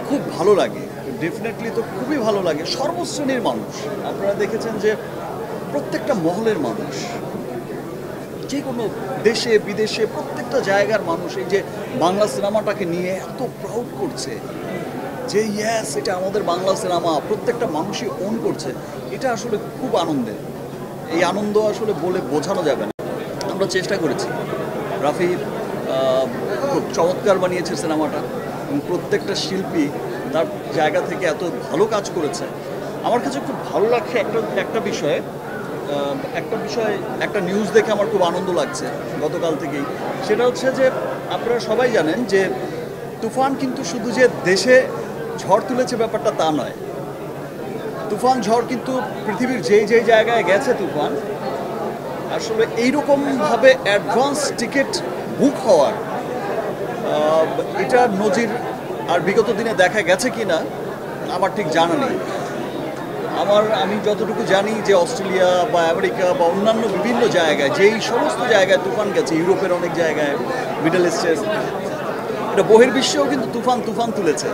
খুব ভালো লাগে, ডেফিনেটলি তো খুবই ভালো লাগে। সর্বশ্রেণীর মানুষ, আপনারা দেখেছেন যে প্রত্যেকটা মহলের মানুষ, যে কোনো দেশে বিদেশে প্রত্যেকটা জায়গার মানুষ এই যে বাংলা সিনেমাটাকে নিয়ে এত প্রাউড করছে যে ইয়েস এটা আমাদের বাংলা সিনেমা, প্রত্যেকটা মানুষই ওন করছে। এটা আসলে খুব আনন্দের। এই আনন্দ আসলে বলে বোঝানো যাবে না। আমরা চেষ্টা করেছি, রাফি খুব চমৎকার বানিয়েছে সিনেমাটা এবং প্রত্যেকটা শিল্পী তার জায়গা থেকে এত ভালো কাজ করেছে। আমার কাছে খুব ভালো লাগছে একটা বিষয়, একটা নিউজ দেখে আমার খুব আনন্দ লাগছে গতকাল থেকেই। সেটা হচ্ছে যে আপনারা সবাই জানেন যে তুফান কিন্তু শুধু যে দেশে ঝড় তুলেছে ব্যাপারটা তা নয়। তুফান ঝড় কিন্তু পৃথিবীর যেই জায়গায় গেছে তুফান, আসলে এইরকমভাবে অ্যাডভান্স টিকিট বুক হওয়ার এটা নজির আর বিগত দিনে দেখা গেছে কি না আমার ঠিক জানা নেই। আমি যতটুকু জানি যে অস্ট্রেলিয়া বা আমেরিকা বা অন্যান্য বিভিন্ন জায়গায়, যেই সমস্ত জায়গায় তুফান গেছে, ইউরোপের অনেক জায়গায়, মিডল ইস্টের, এটা বহির্বিশ্বেও কিন্তু তুফান তুলেছে।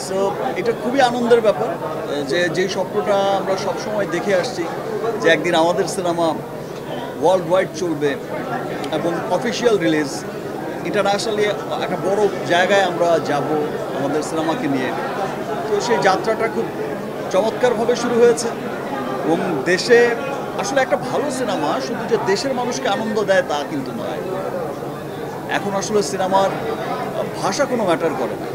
সো এটা খুবই আনন্দের ব্যাপার যে যেই স্বপ্নটা আমরা সবসময় দেখে আসছি যে একদিন আমাদের সিনেমা ওয়ার্ল্ড ওয়াইড চলবে এবং অফিসিয়াল রিলিজ ইন্টারন্যাশনালি একটা বড় জায়গায় আমরা যাব আমাদের সিনেমাকে নিয়ে। তো সেই যাত্রাটা খুব চমৎকারভাবে শুরু হয়েছে এবং দেশে আসলে একটা ভালো সিনেমা শুধু যে দেশের মানুষকে আনন্দ দেয় তা কিন্তু নয়। এখন আসলে সিনেমার ভাষা কোনো ম্যাটার করে না।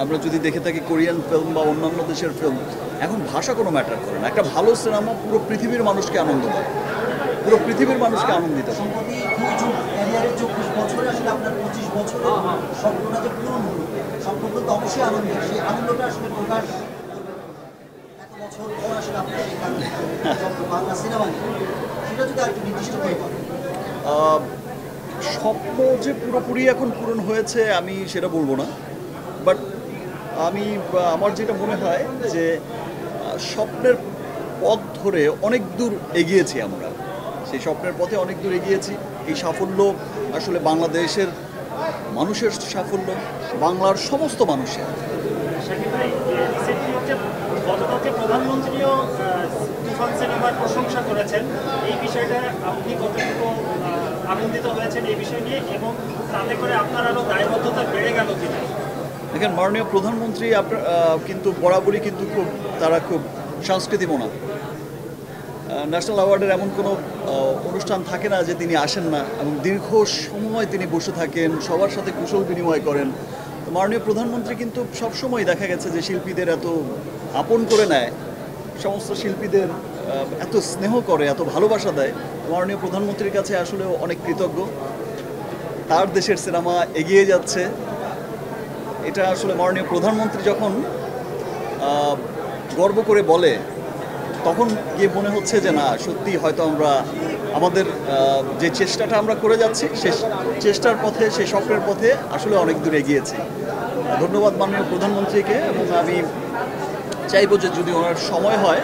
আমরা যদি দেখে থাকি কোরিয়ান ফিল্ম বা অন্যান্য দেশের ফিল্ম, এখন ভাষা কোনো ম্যাটার করে না। একটা ভালো সিনেমা পুরো পৃথিবীর মানুষকে আনন্দ দেয়, পুরো পৃথিবীর মানুষকে আনন্দিত করে। স্বপ্ন যে পুরোপুরি এখন পূরণ হয়েছে আমি সেটা বলবো না, বাট আমার যেটা মনে হয় যে স্বপ্নের পথ ধরে অনেক দূর এগিয়েছি আমরা, সেই স্বপ্নের পথে অনেক দূর এগিয়েছি। এই সাফল্য আসলে বাংলাদেশের মানুষের সাফল্য, বাংলার সমস্ত মানুষের। প্রধানমন্ত্রীও তুফান সিনেমার প্রশংসা করেছেন, এই বিষয়টা আপনি কতটুকু আনন্দিত হয়েছেন এই বিষয় নিয়ে, এবং তাতে করে আপনার আরও দায়বদ্ধতা বেড়ে গেল কিনা? দেখেন, মাননীয় প্রধানমন্ত্রী কিন্তু বরাবরই কিন্তু তারা খুব সংস্কৃতিমনা। ন্যাশনাল অ্যাওয়ার্ডের এমন কোনো অনুষ্ঠান থাকে না যে তিনি আসেন না, এবং দীর্ঘ সময় তিনি বসে থাকেন, সবার সাথে কুশল বিনিময় করেন। তো মাননীয় প্রধানমন্ত্রী কিন্তু সবসময় দেখা গেছে যে শিল্পীদের এত আপন করে নেয়, সমস্ত শিল্পীদের এত স্নেহ করে, এত ভালোবাসা দেয়। মাননীয় প্রধানমন্ত্রীর কাছে আসলে অনেক কৃতজ্ঞ। তার দেশের সিনেমা এগিয়ে যাচ্ছে, এটা আসলে মাননীয় প্রধানমন্ত্রী যখন গর্ব করে বলে তখন গিয়ে মনে হচ্ছে যে না, সত্যি হয়তো আমরা আমাদের যে চেষ্টাটা আমরা করে যাচ্ছি সেই চেষ্টার পথে, সেই স্বপ্নের পথে আসলে অনেক দূর এগিয়েছি। ধন্যবাদ মাননীয় প্রধানমন্ত্রীকে, এবং আমি চাইবো যে যদি ওনার সময় হয়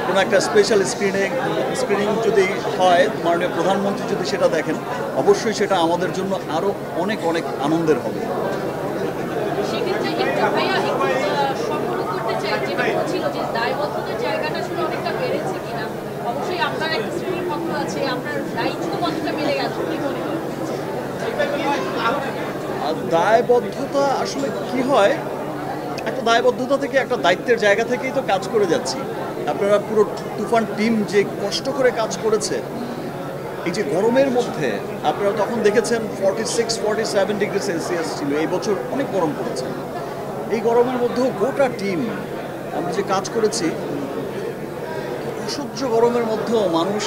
কোনো একটা স্পেশাল স্ক্রিনিং যদি হয়, মাননীয় প্রধানমন্ত্রী যদি সেটা দেখেন, অবশ্যই সেটা আমাদের জন্য আরও অনেক অনেক আনন্দের হবে। দায়বদ্ধতা আসলে কি হয়, একটা দায়বদ্ধতা থেকে, একটা দায়িত্বের জায়গা থেকেই তো কাজ করে যাচ্ছি। আপনারা পুরো তুফান টিম যে কষ্ট করে কাজ করেছে, এই যে গরমের মধ্যে আপনারা তখন দেখেছেন 46-47 ডিগ্রি সেলসিয়াস ছিল, এই বছর অনেক গরম পড়েছে। এই গরমের মধ্যেও গোটা টিম আমরা যে কাজ করেছি, অসহ্য গরমের মধ্যেও মানুষ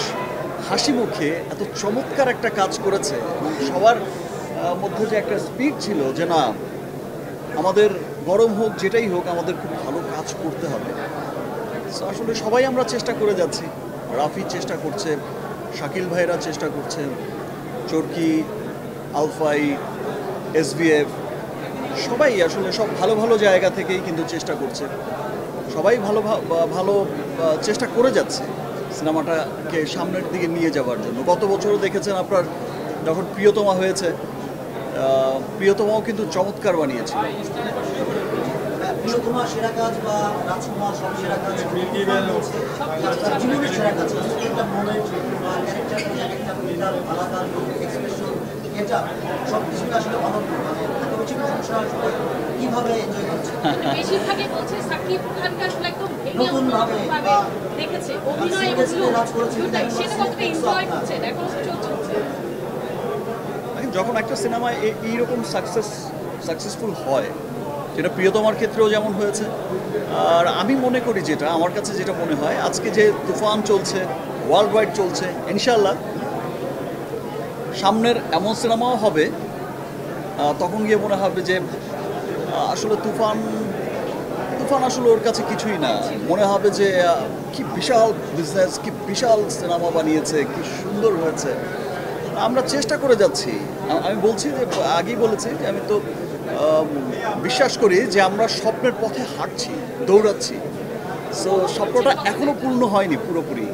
হাসি মুখে এত চমৎকার একটা কাজ করেছে, এবং সবার মধ্যে যে একটা স্পিড ছিল যে না, আমাদের গরম হোক যেটাই হোক আমাদের খুব ভালো কাজ করতে হবে। আসলে সবাই আমরা চেষ্টা করে যাচ্ছি, রাফি চেষ্টা করছে, শাকিল ভাইরা চেষ্টা করছে, চরকি, আলফাই, SVF, সবাই আসলে সব ভালো ভালো জায়গা থেকেই কিন্তু চেষ্টা করছে। সবাই ভালো চেষ্টা করে যাচ্ছে সিনেমাটাকে সামনের দিকে নিয়ে যাওয়ার জন্য। গত বছরও দেখেছেন আপনার যখন প্রিয়তমা হয়েছে, প্রিয়তমাও কিন্তু চমৎকার বানিয়েছিল। প্রিয়তমার সেরা কাজ বা রাজকুমার সব সেরা কাজ তার জীবনের সেরা কাজ একটা মোমেন্ট বা ক্যারেক্টার একটা লিডার আলাদা এক্সপ্রেশন এটা সব কিছুটা আসলে অনন্য মানে এত বেশি প্রশংসা আসলে কীভাবে এনজয় করছে বেশিরভাগই বলছে সাকিব খানকে আসলে একদম ভেঙে নতুন ভাবে অন্যভাবে দেখেছে অভিনয় এবং look দুটাই সেটা কতটা এনজয় করছে এখনো চলছে দেখেন, যখন একটা সিনেমায় এইরকম সাকসেসফুল হয়, যেটা প্রিয়তমার ক্ষেত্রেও যেমন হয়েছে, আর আমি মনে করি যেটা আমার কাছে যেটা মনে হয় আজকে যে তুফান চলছে, ওয়ার্ল্ড ওয়াইড চলছে, ইনশাল্লাহ সামনের এমন সিনেমাও হবে তখন গিয়ে মনে হবে যে আসলে তুফান আসলে ওর কাছে কিছুই না, মনে হবে যে কি বিশাল বিজনেস, কি বিশাল সিনেমা বানিয়েছে, কি সুন্দর হয়েছে। আমরা চেষ্টা করে যাচ্ছি, আমি বলছি যে আগেই বলেছি যে আমি তো বিশ্বাস করি যে আমরা স্বপ্নের পথে হাঁটছি, দৌড়াচ্ছি। সো স্বপ্নটা এখনো পূর্ণ হয়নি পুরোপুরি,